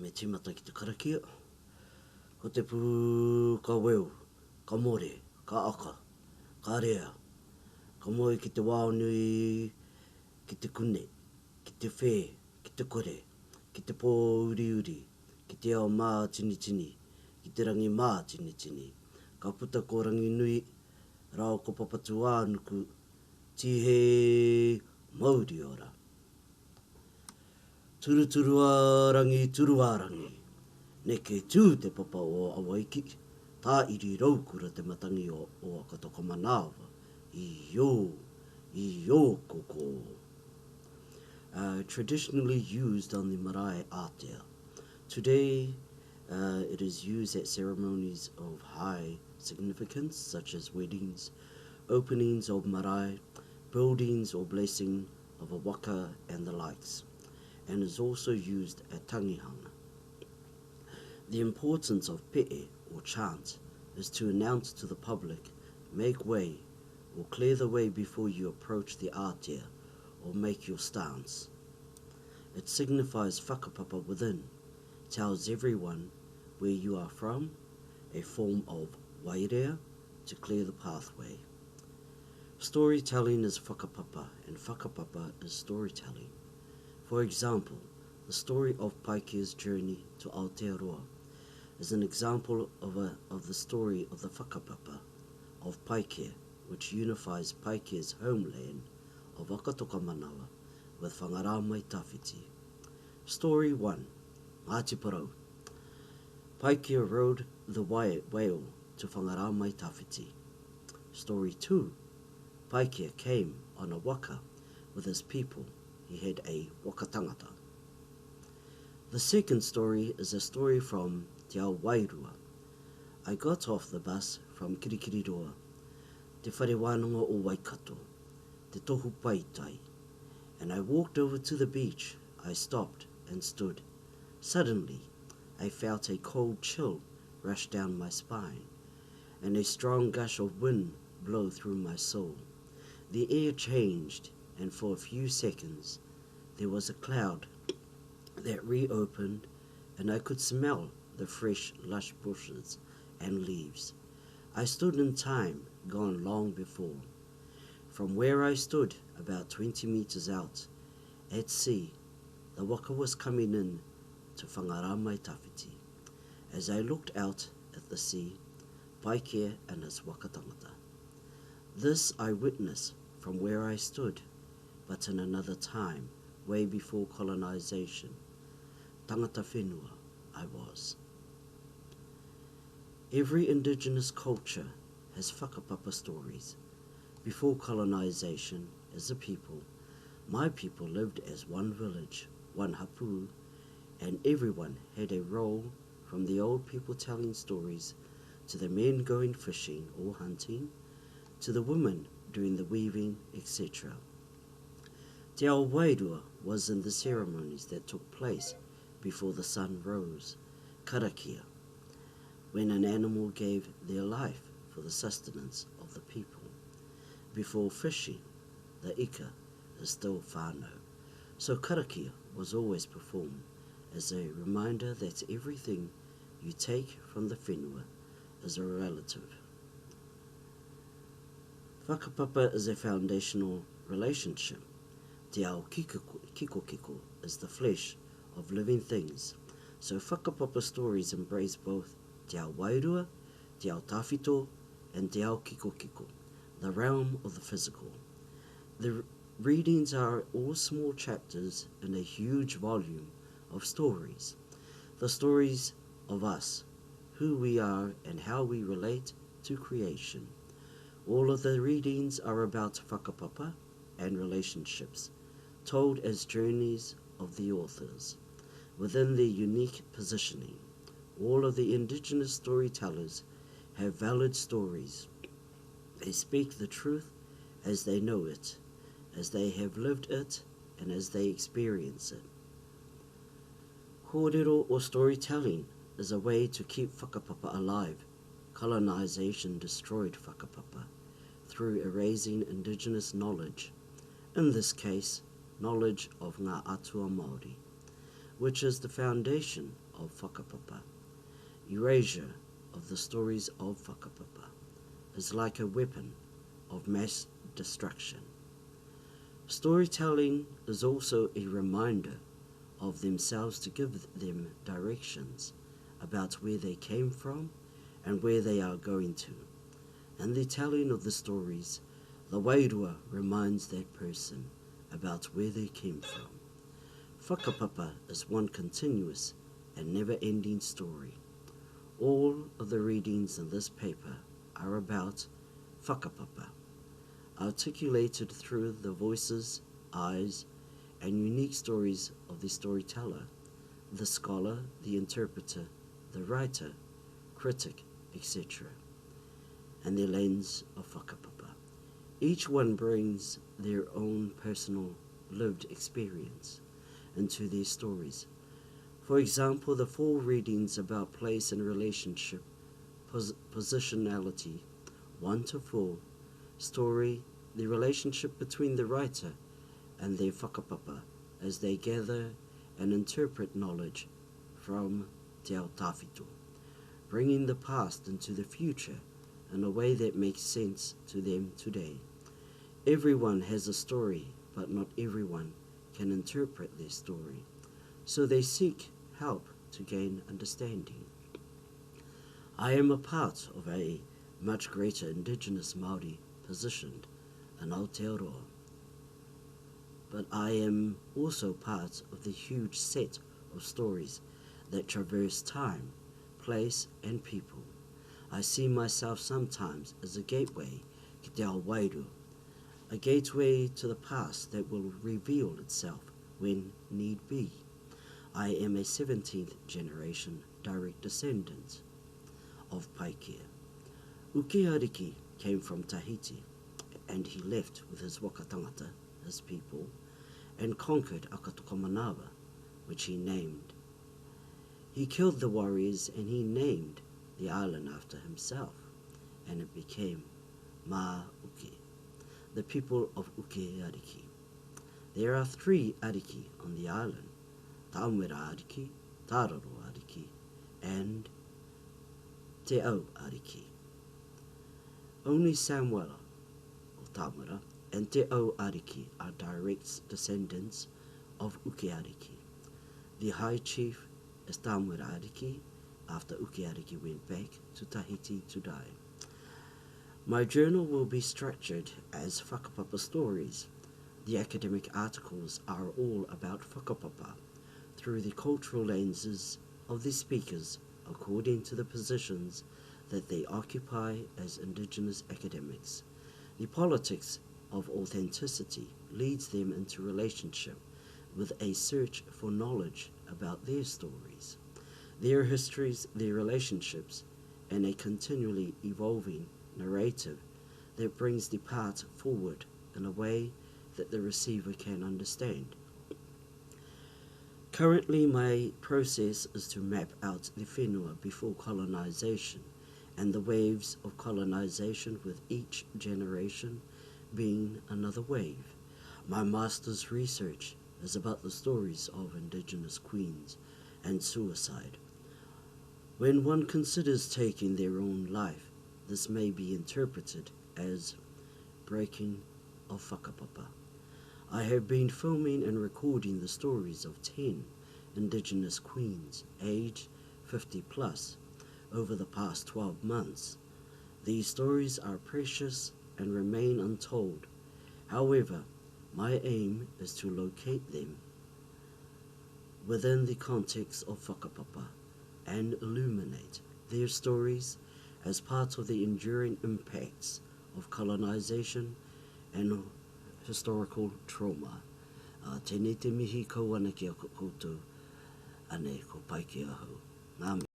me tīmata ki te karakia. Ko te pū ka weu, ka more, ka aka, ka rea. Ka moe ki te wāonui, ki te kune, ki te whē, ki te kore, ki te pō uri uri, ki te ao mā tini tini, ki te rangi mā tini tini. Ka puta ko rangi nui, rao ko papatu ānuku, tihe Maori ora. Turuārangi, neke tū te papa o Oa'Ariki, tā iri raukura te matangi o Akatoko Manawa, i o koko. Traditionally used on the marae ātea. Today, it is used at ceremonies of high significance, such as weddings, openings of marae, buildings or blessing of a waka and the likes, and is also used at tangihanga. The importance of pe'e, or chant, is to announce to the public, make way, or clear the way before you approach the ātea, or make your stance. It signifies whakapapa within, tells everyone where you are from, a form of wairea to clear the pathway. Storytelling is whakapapa, and whakapapa is storytelling. For example, the story of Paikea's journey to Aotearoa is an example of the story of the whakapapa of Paikea, which unifies Paikea's homeland of Akatoko Manawa with Whangaramai Tawhiti. Story 1. Ngāti Parau. Paikea rode the whale to Whangaramai Tawhiti. Story 2. Paikea came on a waka with his people. He had a waka tangata. The second story is a story from Te Ao Wairua. I got off the bus from Kirikiriroa, te whare wānanga o Waikato, te tohu paitai, and I walked over to the beach. I stopped and stood. Suddenly, I felt a cold chill rush down my spine, and a strong gush of wind blow through my soul. The air changed, and for a few seconds, there was a cloud that reopened, and I could smell the fresh, lush bushes and leaves. I stood in time, gone long before. From where I stood, about 20 meters out, at sea, the waka was coming in to Whangaramai Tawhiti. As I looked out at the sea, Paikea and his waka tangata. This I witnessed from where I stood, but in another time, way before colonization. Tangata whenua I was. Every indigenous culture has whakapapa stories. Before colonization, as a people, my people lived as one village, one hapu, and everyone had a role, from the old people telling stories, to the men going fishing or hunting, to the women doing the weaving, etc. Te Ao Wairua was in the ceremonies that took place before the sun rose, karakia, when an animal gave their life for the sustenance of the people. Before fishing, the ika is still whānau, so karakia was always performed as a reminder that everything you take from the whenua is a relative. Whakapapa is a foundational relationship. Te ao kiko is the flesh of living things, so whakapapa stories embrace both te ao wairua, te ao tawhito, and te ao kiko, the realm of the physical. The readings are all small chapters in a huge volume of stories. The stories of us, who we are and how we relate to creation. All of the readings are about whakapapa and relationships, told as journeys of the authors. Within their unique positioning, all of the indigenous storytellers have valid stories. They speak the truth as they know it, as they have lived it, and as they experience it. Kōrero or storytelling is a way to keep whakapapa alive. Colonization destroyed whakapapa through erasing indigenous knowledge, in this case, knowledge of ngā atua Maori, which is the foundation of whakapapa. Erasure of the stories of whakapapa is like a weapon of mass destruction. Storytelling is also a reminder of themselves to give them directions about where they came from and where they are going to. In the telling of the stories, the wairua reminds that person about where they came from. Whakapapa is one continuous and never-ending story. All of the readings in this paper are about whakapapa, articulated through the voices, eyes, and unique stories of the storyteller, the scholar, the interpreter, the writer, critic, etc., and the lens of whakapapa. Each one brings their own personal lived experience into their stories. For example, the 4 readings about place and relationship, positionality, 1 to 4, story, the relationship between the writer and their whakapapa as they gather and interpret knowledge from te ao tawhito, bringing the past into the future in a way that makes sense to them today. Everyone has a story, but not everyone can interpret their story, so they seek help to gain understanding. I am a part of a much greater Indigenous Maori positioned in Aotearoa, but I am also part of the huge set of stories that traverse time, place, and people. I see myself sometimes as a gateway ki te ao wairu, a gateway to the past that will reveal itself when need be. I am a 17th generation direct descendant of Paikea. Oa'Ariki came from Tahiti, and he left with his wakatangata, his people, and conquered Akatokomanawa, which he named. He killed the warriors and he named the island after himself, and it became Ma'uke, the people of Oa'Ariki. There are 3 Ariki on the island, Tamuera Ariki, Tararo Ariki, and Te Oa'Ariki. Only Samuela, or Tamuera, and Te Oa'Ariki are direct descendants of Oa'Ariki. The High Chief is Tamuera Ariki, after Oa'Ariki went back to Tahiti to die. My journal will be structured as whakapapa stories. The academic articles are all about whakapapa through the cultural lenses of the speakers according to the positions that they occupy as Indigenous academics. The politics of authenticity leads them into relationship with a search for knowledge about their stories, their histories, their relationships, and a continually evolving narrative that brings the part forward in a way that the receiver can understand. Currently, my process is to map out the whenua before colonization and the waves of colonization, with each generation being another wave. My master's research is about the stories of Indigenous queens and suicide. When one considers taking their own life, this may be interpreted as breaking of whakapapa. I have been filming and recording the stories of 10 Indigenous queens, aged 50 plus, over the past 12 months. These stories are precious and remain untold. However, my aim is to locate them within the context of whakapapa and illuminate their stories as part of the enduring impacts of colonization and historical trauma. Tēnei te mihi kauana ki a koutou, ane ko Paikea hou. Ngā